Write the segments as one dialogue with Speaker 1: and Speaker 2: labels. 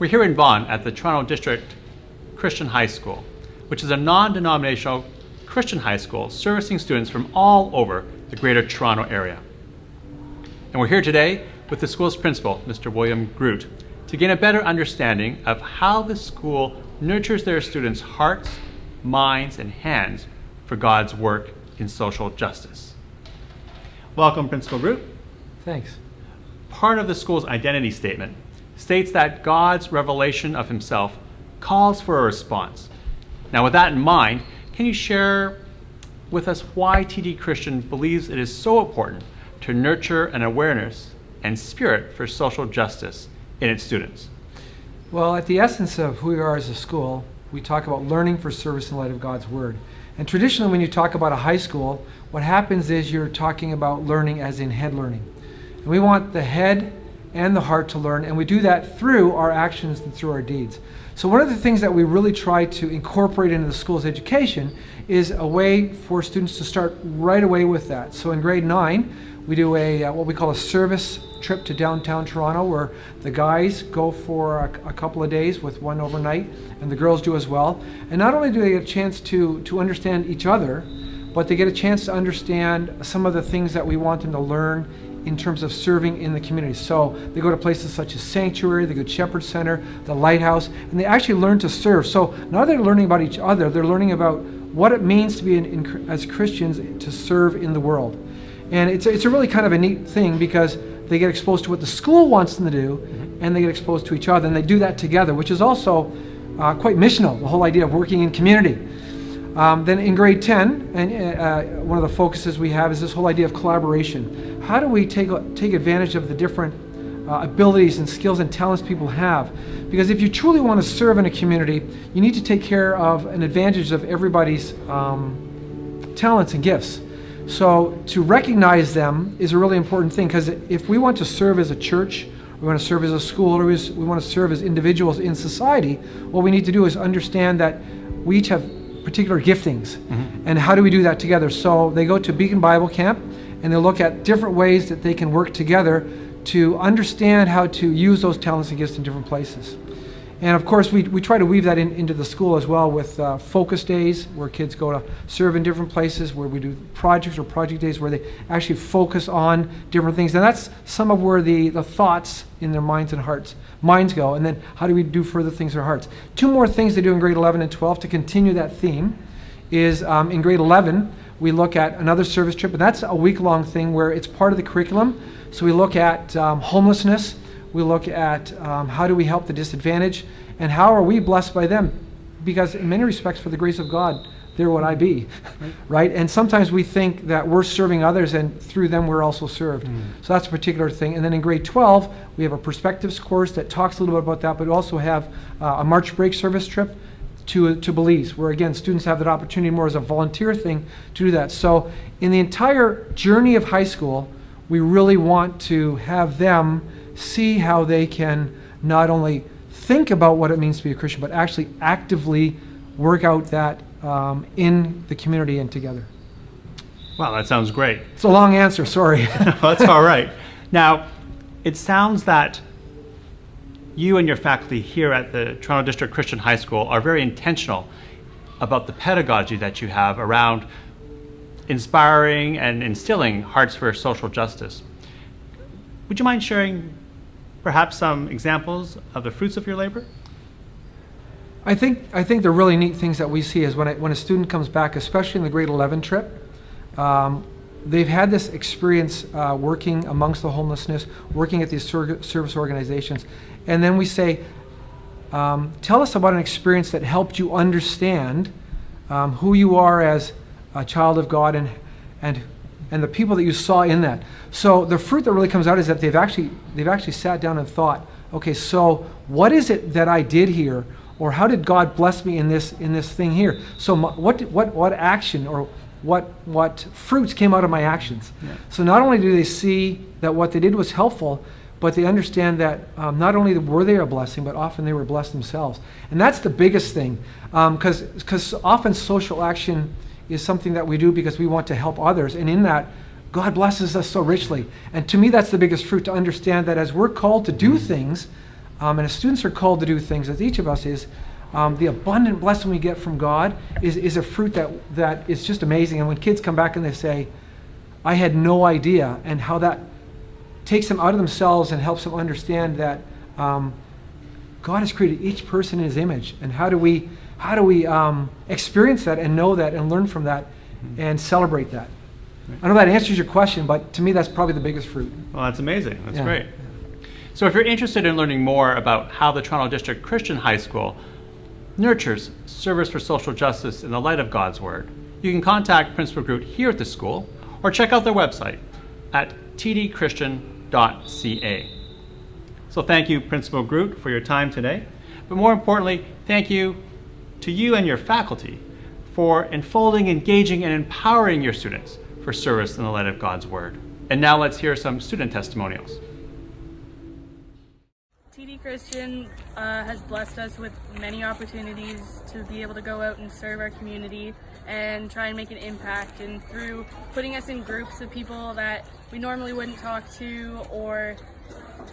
Speaker 1: We're here in Vaughan at the Toronto District Christian High School, which is a non-denominational Christian high school servicing students from all over the Greater Toronto Area. And we're here today with the school's principal, Mr. William Groot, to gain a better understanding of how the school nurtures their students' hearts, minds, and hands for God's work in social justice. Welcome, Principal Groot.
Speaker 2: Thanks.
Speaker 1: Part of the school's identity statement states that God's revelation of himself calls for a response. Now, with that in mind, can you share with us why TD Christian believes it is so important to nurture an awareness and spirit for social justice in its students?
Speaker 2: Well, at the essence of who we are as a school, we talk about learning for service in light of God's Word. And traditionally, when you talk about a high school, what happens is you're talking about learning as in head learning. And we want the head and the heart to learn, and we do that through our actions and through our deeds. So one of the things that we really try to incorporate into the school's education is a way for students to start right away with that. So in grade 9, we do a what we call a service trip to downtown Toronto, where the guys go for a couple of days with one overnight, and the girls do as well. And not only do they get a chance to understand each other, but they get a chance to understand some of the things that we want them to learn in terms of serving in the community. So they go to places such as Sanctuary, the Good Shepherd Center, the Lighthouse, and they actually learn to serve. So now they're learning about each other, they're learning about what it means to be as Christians to serve in the world. And it's a really kind of a neat thing, because they get exposed to what the school wants them to do, and they get exposed to each other, and they do that together, which is also quite missional, the whole idea of working in community. Then in grade 10, and one of the focuses we have is this whole idea of collaboration. How do we take advantage of the different abilities and skills and talents people have? Because if you truly want to serve in a community, you need to take care of an advantage of everybody's talents and gifts. So to recognize them is a really important thing, because if we want to serve as a church, we want to serve as a school, or we want to serve as individuals in society, what we need to do is understand that we each have particular giftings. And how do we do that together? So they go to Beacon Bible Camp, and they look at different ways that they can work together to understand how to use those talents and gifts in different places. And of course, we try to weave that into the school as well, with focus days where kids go to serve in different places, where we do projects or project days where they actually focus on different things. And that's some of where the thoughts in their minds go. And then how do we do further things in our hearts? Two more things they do in grade 11 and 12 to continue that theme is in grade 11, we look at another service trip, and that's a week-long thing where it's part of the curriculum. So we look at homelessness. We look at how do we help the disadvantaged, and how are we blessed by them? Because in many respects, for the grace of God, there would I be, right? And sometimes we think that we're serving others, and through them we're also served. So that's a particular thing. And then in grade 12, we have a perspectives course that talks a little bit about that, but we also have a March break service trip to Belize, where again, students have that opportunity more as a volunteer thing to do that. So in the entire journey of high school, we really want to have them see how they can not only think about what it means to be a Christian, but actually actively work out that in the community and together.
Speaker 1: Wow, that sounds great.
Speaker 2: It's a long answer, sorry.
Speaker 1: Well, that's all right. Now, it sounds that you and your faculty here at the Toronto District Christian High School are very intentional about the pedagogy that you have around inspiring and instilling hearts for social justice. Would you mind sharing perhaps some examples of the fruits of your labor?
Speaker 2: I think the really neat things that we see is when a student comes back, especially in the grade 11 trip, they've had this experience working amongst the homelessness, working at these service organizations, and then we say, tell us about an experience that helped you understand who you are as a child of God and the people that you saw in that. So the fruit that really comes out is that they've actually sat down and thought, okay, so what is it that I did here, or how did God bless me in this thing here? So what action or what fruits came out of my actions? Yeah. So not only do they see that what they did was helpful, but they understand that not only were they a blessing, but often they were blessed themselves. And that's the biggest thing, because often social action is something that we do because we want to help others, and in that, God blesses us so richly. And to me, that's the biggest fruit, to understand that as we're called to do things, And as students are called to do things, as each of us is, the abundant blessing we get from God is a fruit that is just amazing. And when kids come back and they say, I had no idea, and how that takes them out of themselves and helps them understand that God has created each person in His image. And how do we experience that and know that and learn from that and celebrate that? Right. I know that answers your question, but to me that's probably the biggest fruit.
Speaker 1: Well, that's amazing. That's great. So if you're interested in learning more about how the Toronto District Christian High School nurtures service for social justice in the light of God's Word, you can contact Principal Groot here at the school or check out their website at tdchristian.ca. So thank you, Principal Groot, for your time today. But more importantly, thank you to you and your faculty for enfolding, engaging, and empowering your students for service in the light of God's Word. And now let's hear some student testimonials.
Speaker 3: TD Christian has blessed us with many opportunities to be able to go out and serve our community and try and make an impact, and through putting us in groups of people that we normally wouldn't talk to, or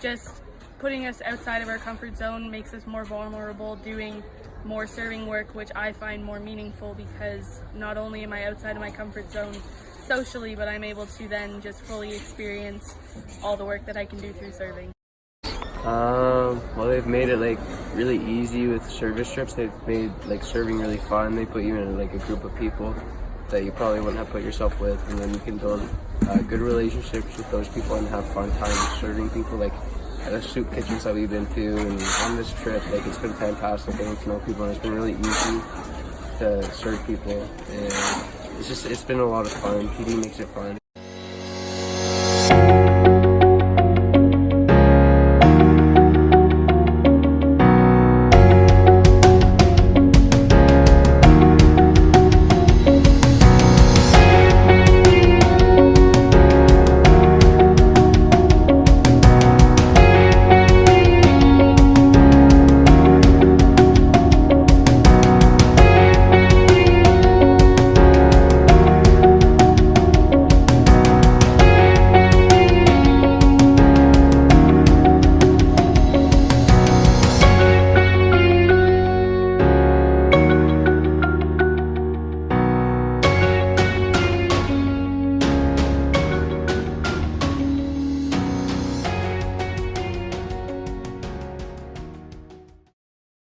Speaker 3: just putting us outside of our comfort zone makes us more vulnerable, doing more serving work, which I find more meaningful because not only am I outside of my comfort zone socially, but I'm able to then just fully experience all the work that I can do through serving.
Speaker 4: Well, they've made it like really easy with service trips. They've made like serving really fun. They put you in like a group of people that you probably wouldn't have put yourself with, and then you can build good relationships with those people and have fun times serving people. Like at the soup kitchens that we've been to, and on this trip, like it's been fantastic getting to know people, and it's been really easy to serve people, and it's been a lot of fun. TD makes it fun.